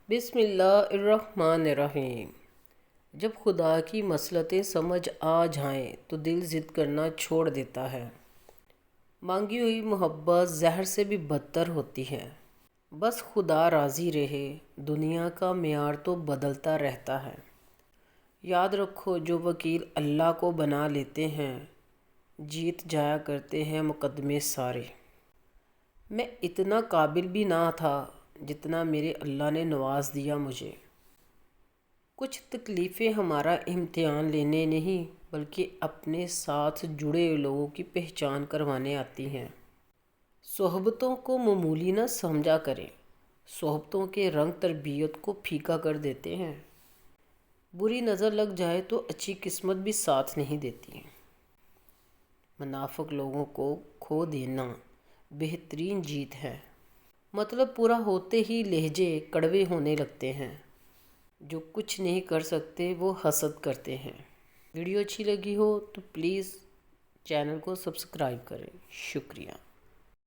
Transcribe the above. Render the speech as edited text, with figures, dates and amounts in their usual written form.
بسم اللہ الرحمن الرحیم۔ جب خدا کی مصلحتیں سمجھ آ جائیں تو دل ضد کرنا چھوڑ دیتا ہے۔ مانگی ہوئی محبت زہر سے بھی بدتر ہوتی ہے۔ بس خدا راضی رہے، دنیا کا معیار تو بدلتا رہتا ہے۔ یاد رکھو جو وکیل اللہ کو بنا لیتے ہیں، جیت جایا کرتے ہیں مقدمے سارے۔ میں اتنا قابل بھی نہ تھا جتنا میرے اللہ نے نواز دیا مجھے۔ کچھ تکلیفیں ہمارا امتحان لینے نہیں بلکہ اپنے ساتھ جڑے لوگوں کی پہچان کروانے آتی ہیں۔ صحبتوں کو معمولی نہ سمجھا کریں، صحبتوں کے رنگ تربیت کو پھیکا کر دیتے ہیں۔ بری نظر لگ جائے تو اچھی قسمت بھی ساتھ نہیں دیتی۔ منافق لوگوں کو کھو دینا بہترین جیت ہے۔ مطلب پورا ہوتے ہی لہجے کڑوے ہونے لگتے ہیں۔ جو کچھ نہیں کر سکتے وہ حسد کرتے ہیں۔ ویڈیو اچھی لگی ہو تو پلیز چینل کو سبسکرائب کریں۔ شکریہ۔